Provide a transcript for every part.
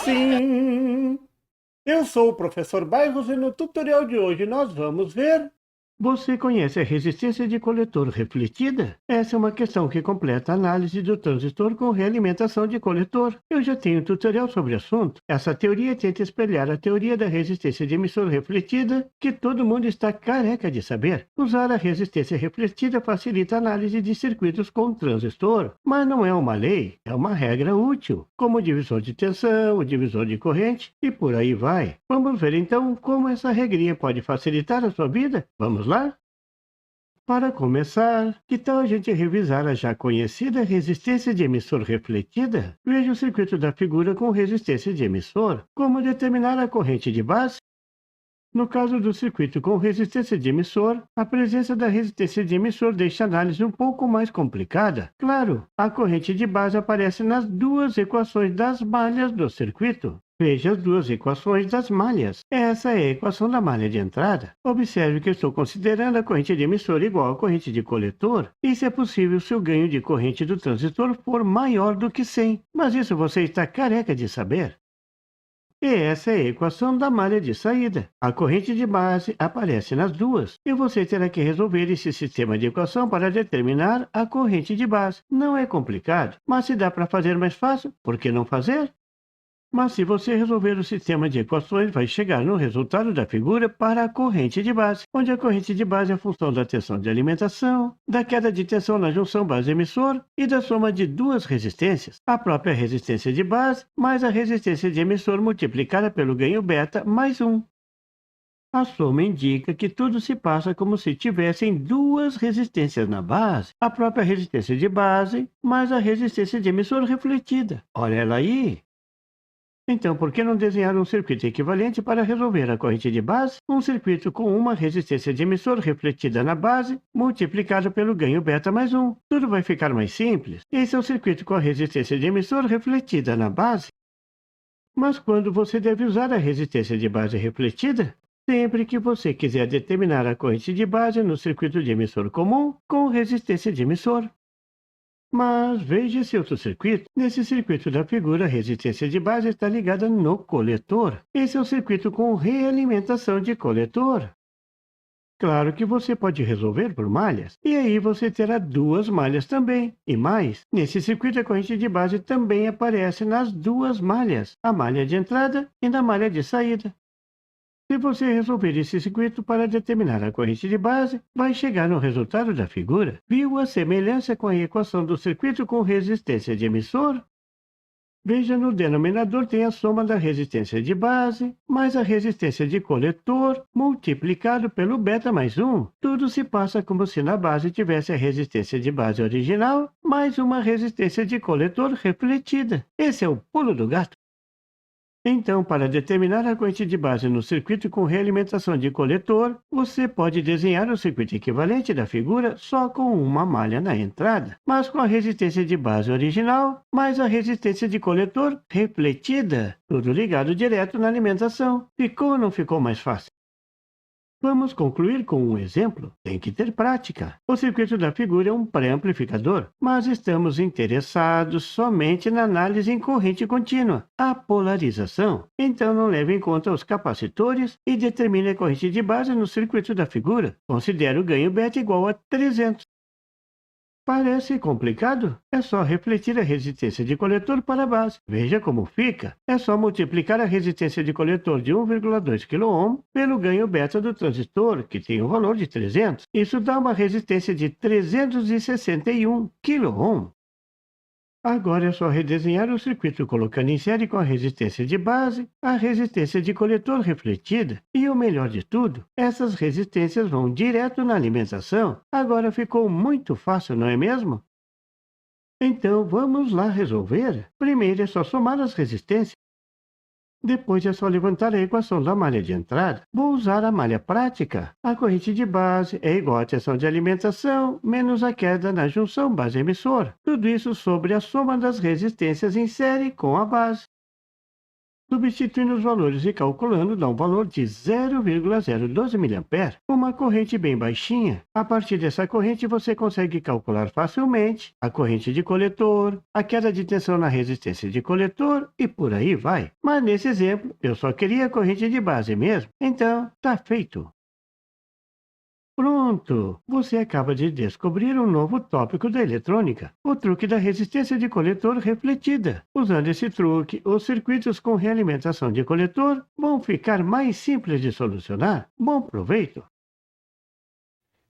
Sim, eu sou o professor Bairros e no tutorial de hoje nós vamos ver. Você conhece a resistência de coletor refletida? Essa é uma questão que completa a análise do transistor com realimentação de coletor. Eu já tenho um tutorial sobre o assunto. Essa teoria tenta espelhar a teoria da resistência de emissor refletida, que todo mundo está careca de saber. Usar a resistência refletida facilita a análise de circuitos com transistor, mas não é uma lei, é uma regra útil, como o divisor de tensão, o divisor de corrente e por aí vai. Vamos ver então como essa regrinha pode facilitar a sua vida? Vamos lá? Para começar, que tal a gente revisar a já conhecida resistência de emissor refletida? Veja o circuito da figura com resistência de emissor. Como determinar a corrente de base? No caso do circuito com resistência de emissor, a presença da resistência de emissor deixa a análise um pouco mais complicada. Claro, a corrente de base aparece nas duas equações das malhas do circuito. Veja as duas equações das malhas. Essa é a equação da malha de entrada. Observe que estou considerando a corrente de emissor igual à corrente de coletor. Isso é possível se o ganho de corrente do transistor for maior do que 100. Mas isso você está careca de saber. E essa é a equação da malha de saída. A corrente de base aparece nas duas, e você terá que resolver esse sistema de equação para determinar a corrente de base. Não é complicado, mas se dá para fazer mais fácil, por que não fazer? Mas se você resolver o sistema de equações, vai chegar no resultado da figura para a corrente de base, onde a corrente de base é a função da tensão de alimentação, da queda de tensão na junção base-emissor e da soma de duas resistências, a própria resistência de base mais a resistência de emissor multiplicada pelo ganho beta mais 1. A soma indica que tudo se passa como se tivessem duas resistências na base, a própria resistência de base mais a resistência de emissor refletida. Olha ela aí! Então, por que não desenhar um circuito equivalente para resolver a corrente de base? Um circuito com uma resistência de emissor refletida na base, multiplicada pelo ganho beta mais 1. Tudo vai ficar mais simples. Esse é o circuito com a resistência de emissor refletida na base. Mas quando você deve usar a resistência de base refletida? Sempre que você quiser determinar a corrente de base no circuito de emissor comum com resistência de emissor. Mas veja esse outro circuito. Nesse circuito da figura, a resistência de base está ligada no coletor. Esse é o circuito com realimentação de coletor. Claro que você pode resolver por malhas, e aí você terá duas malhas também. E mais, nesse circuito a corrente de base também aparece nas duas malhas, a malha de entrada e na malha de saída. Se você resolver esse circuito para determinar a corrente de base, vai chegar no resultado da figura. Viu a semelhança com a equação do circuito com resistência de emissor? Veja, no denominador tem a soma da resistência de base mais a resistência de coletor multiplicado pelo beta mais 1. Tudo se passa como se na base tivesse a resistência de base original mais uma resistência de coletor refletida. Esse é o pulo do gato. Então, para determinar a corrente de base no circuito com realimentação de coletor, você pode desenhar o circuito equivalente da figura só com uma malha na entrada, mas com a resistência de base original, mais a resistência de coletor refletida, tudo ligado direto na alimentação. Ficou ou não ficou mais fácil? Vamos concluir com um exemplo. Tem que ter prática. O circuito da figura é um pré-amplificador, mas estamos interessados somente na análise em corrente contínua, a polarização. Então não leve em conta os capacitores e determine a corrente de base no circuito da figura. Considere o ganho beta igual a 300. Parece complicado? É só refletir a resistência de coletor para a base. Veja como fica. É só multiplicar a resistência de coletor de 1,2 kΩ pelo ganho beta do transistor, que tem um valor de 300. Isso dá uma resistência de 361 kΩ. Agora é só redesenhar o circuito colocando em série com a resistência de base, a resistência de coletor refletida e o melhor de tudo, essas resistências vão direto na alimentação. Agora ficou muito fácil, não é mesmo? Então vamos lá resolver. Primeiro é só somar as resistências. Depois é só levantar a equação da malha de entrada. Vou usar a malha prática. A corrente de base é igual à tensão de alimentação menos a queda na junção base-emissor. Tudo isso sobre a soma das resistências em série com a base. Substituindo os valores e calculando dá um valor de 0,012 mA, uma corrente bem baixinha. A partir dessa corrente você consegue calcular facilmente a corrente de coletor, a queda de tensão na resistência de coletor e por aí vai. Mas nesse exemplo eu só queria a corrente de base mesmo, então tá feito. Pronto! Você acaba de descobrir um novo tópico da eletrônica, o truque da resistência de coletor refletida. Usando esse truque, os circuitos com realimentação de coletor vão ficar mais simples de solucionar. Bom proveito!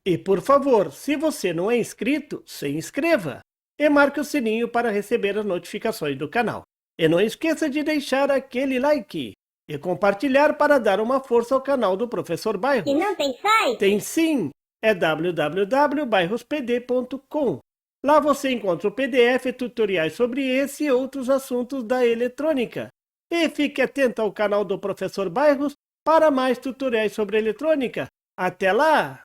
E por favor, se você não é inscrito, se inscreva e marque o sininho para receber as notificações do canal. E não esqueça de deixar aquele like e compartilhar para dar uma força ao canal do Professor Bairros. E não tem site? Tem sim! É www.bairrospd.com. Lá você encontra o PDF e tutoriais sobre esse e outros assuntos da eletrônica. E fique atento ao canal do Professor Bairros para mais tutoriais sobre eletrônica. Até lá!